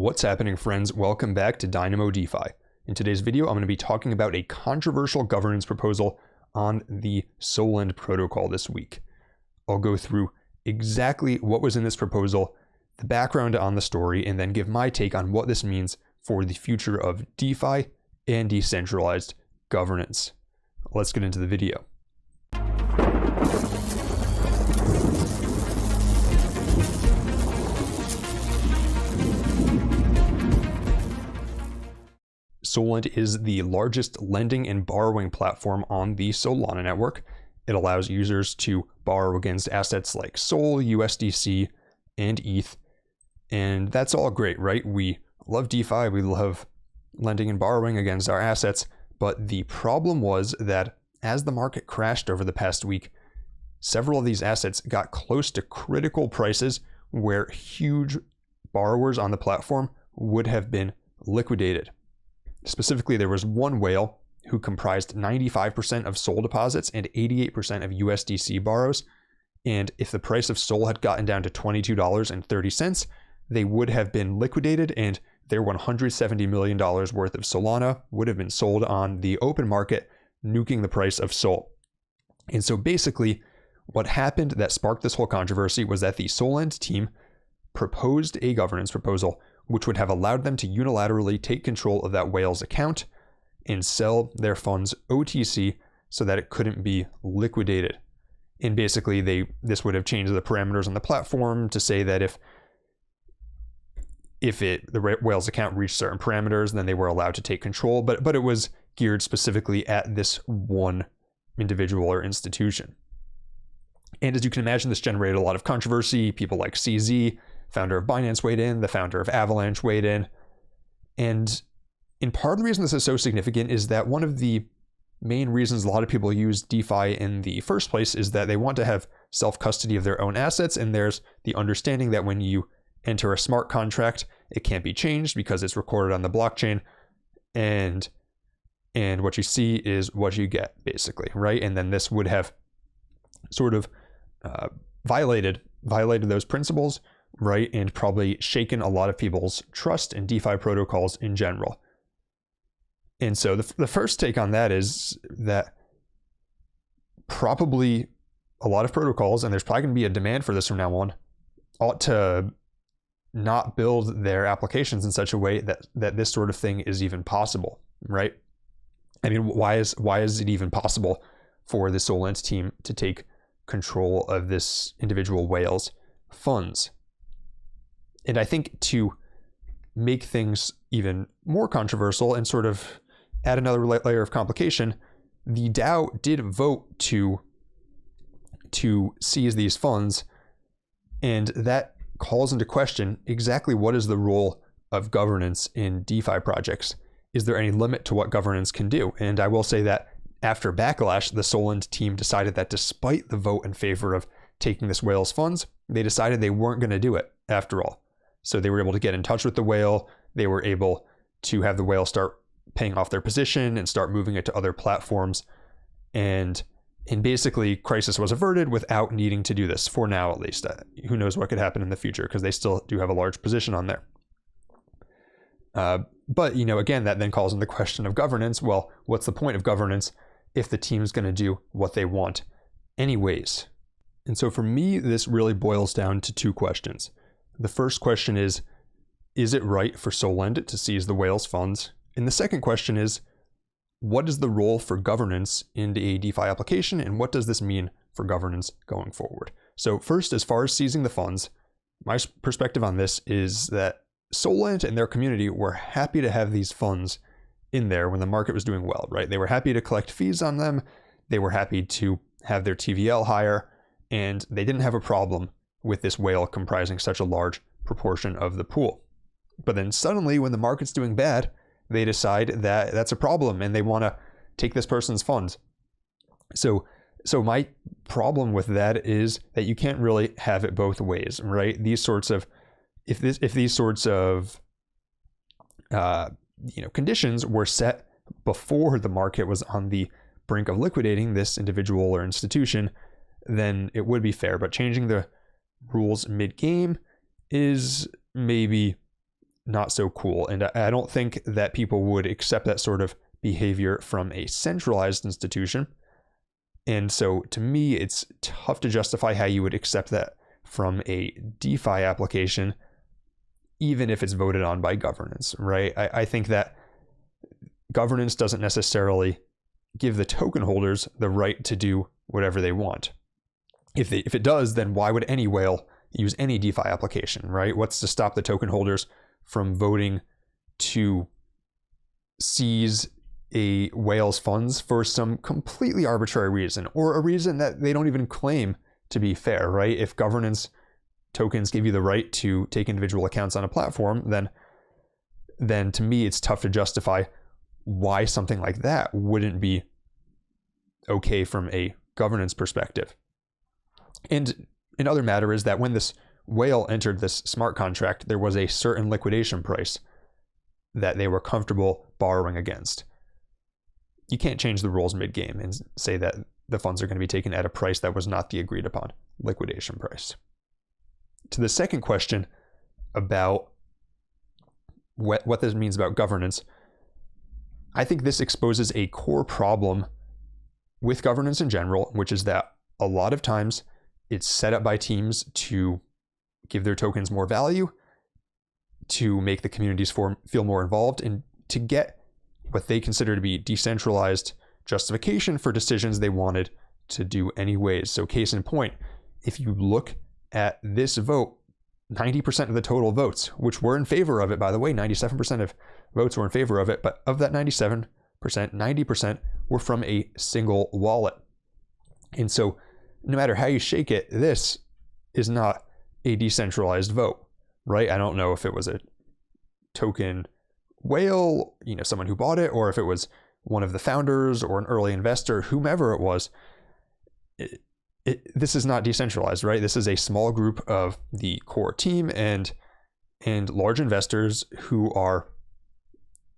What's happening, friends? Welcome back to Dynamo Defi. In today's video, I'm going to be talking about a controversial governance proposal on the Solend protocol this week. I'll go through exactly what was in this proposal, the background on the story, and then give my take on what this means for the future of DeFi and decentralized governance. Let's get into the video. Solend is the largest lending and borrowing platform on the Solana network. It allows users to borrow against assets like Sol, USDC, and ETH. And that's all great, right? We love DeFi, we love lending and borrowing against our assets. But the problem was that as the market crashed over the past week, several of these assets got close to critical prices where huge borrowers on the platform would have been liquidated. Specifically, there was one whale who comprised 95% of Sol deposits and 88% of USDC borrows. And if the price of Sol had gotten down to $22.30, they would have been liquidated and their $170 million worth of Solana would have been sold on the open market, nuking the price of Sol. And so basically, what happened that sparked this whole controversy was that the Solend team proposed a governance proposal which would have allowed them to unilaterally take control of that whale's account and sell their funds OTC so that it couldn't be liquidated. And basically, this would have changed the parameters on the platform to say that if the whale's account reached certain parameters, then they were allowed to take control. But it was geared specifically at this one individual or institution. And as you can imagine, this generated a lot of controversy. People like CZ, founder of Binance, weighed in, the founder of Avalanche weighed in. And in part of the reason this is so significant is that one of the main reasons a lot of people use DeFi in the first place is that they want to have self-custody of their own assets. And there's the understanding that when you enter a smart contract, it can't be changed because it's recorded on the blockchain. And what you see is what you get, basically, right? And then this would have sort of violated those principles, right? And probably shaken a lot of people's trust in DeFi protocols in general. And so the first take on that is that probably a lot of protocols, and there's probably going to be a demand for this from now on, ought to not build their applications in such a way that this sort of thing is even possible, right? I mean, why is it even possible for the Solend team to take control of this individual whale's funds? And I think to make things even more controversial and sort of add another layer of complication, the DAO did vote to seize these funds, and that calls into question exactly what is the role of governance in DeFi projects. Is there any limit to what governance can do? And I will say that after backlash, the Solend team decided that despite the vote in favor of taking this whale's funds, they decided they weren't going to do it after all. So they were able to get in touch with the whale. They were able to have the whale start paying off their position and start moving it to other platforms. And basically, crisis was averted without needing to do this, for now at least. Who knows what could happen in the future, because they still do have a large position on there. But, again, that then calls into the question of governance. Well, what's the point of governance if the team's going to do what they want anyways? And so for me, this really boils down to two questions. The first question is it right for Solend to seize the whale's funds? And the second question is, what is the role for governance in a DeFi application, and what does this mean for governance going forward? So first, as far as seizing the funds, my perspective on this is that Solend and their community were happy to have these funds in there when the market was doing well, right? They were happy to collect fees on them. They were happy to have their TVL higher, and they didn't have a problem with this whale comprising such a large proportion of the pool. But then suddenly, when the market's doing bad, they decide that that's a problem and they want to take this person's funds. So my problem with that is that you can't really have it both ways, right? These sorts of, if these sorts of conditions were set before the market was on the brink of liquidating this individual or institution, then it would be fair. But changing the rules mid-game is maybe not so cool. And I don't think that people would accept that sort of behavior from a centralized institution. And so to me, it's tough to justify how you would accept that from a DeFi application, even if it's voted on by governance, right? I think that governance doesn't necessarily give the token holders the right to do whatever they want. If it does, then why would any whale use any DeFi application, right? What's to stop the token holders from voting to seize a whale's funds for some completely arbitrary reason, or a reason that they don't even claim to be fair, right? If governance tokens give you the right to take individual accounts on a platform, then to me, it's tough to justify why something like that wouldn't be okay from a governance perspective. And another matter is that when this whale entered this smart contract, there was a certain liquidation price that they were comfortable borrowing against. You can't change the rules mid-game and say that the funds are going to be taken at a price that was not the agreed upon liquidation price. To the second question about what this means about governance, I think this exposes a core problem with governance in general, which is that a lot of times it's set up by teams to give their tokens more value, to make the communities feel more involved, and to get what they consider to be decentralized justification for decisions they wanted to do anyways. So case in point, if you look at this vote, 90% of the total votes, which were in favor of it, by the way, 97% of votes were in favor of it, but of that 97%, 90% were from a single wallet. And so no matter how you shake it, this is not a decentralized vote, right? I don't know if it was a token whale, someone who bought it, or if it was one of the founders or an early investor, whomever it was. This is not decentralized, right? This is a small group of the core team and large investors who are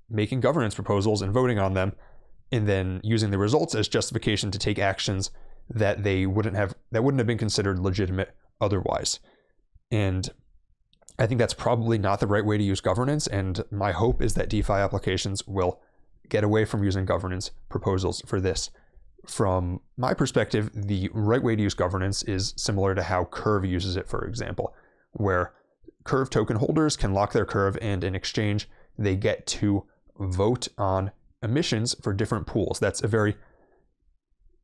making governance proposals and voting on them, and then using the results as justification to take actions that wouldn't have been considered legitimate otherwise. And I think that's probably not the right way to use governance, and my hope is that DeFi applications will get away from using governance proposals for this. From my perspective, the right way to use governance is similar to how Curve uses it, for example, where Curve token holders can lock their Curve, and in exchange, they get to vote on emissions for different pools. That's a very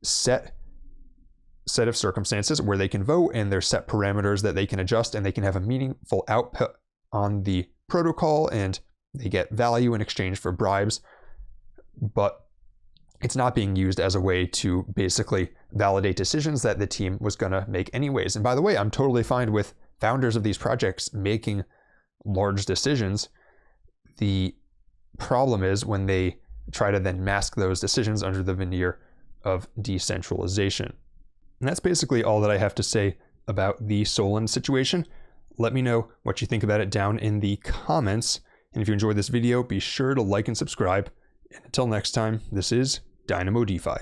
set of circumstances where they can vote, and there's set parameters that they can adjust, and they can have a meaningful output on the protocol, and they get value in exchange for bribes. But it's not being used as a way to basically validate decisions that the team was going to make anyways. And by the way, I'm totally fine with founders of these projects making large decisions. The problem is when they try to then mask those decisions under the veneer of decentralization. And that's basically all that I have to say about the Solend situation. Let me know what you think about it down in the comments. And if you enjoyed this video, be sure to like and subscribe. And until next time, this is Dynamo DeFi.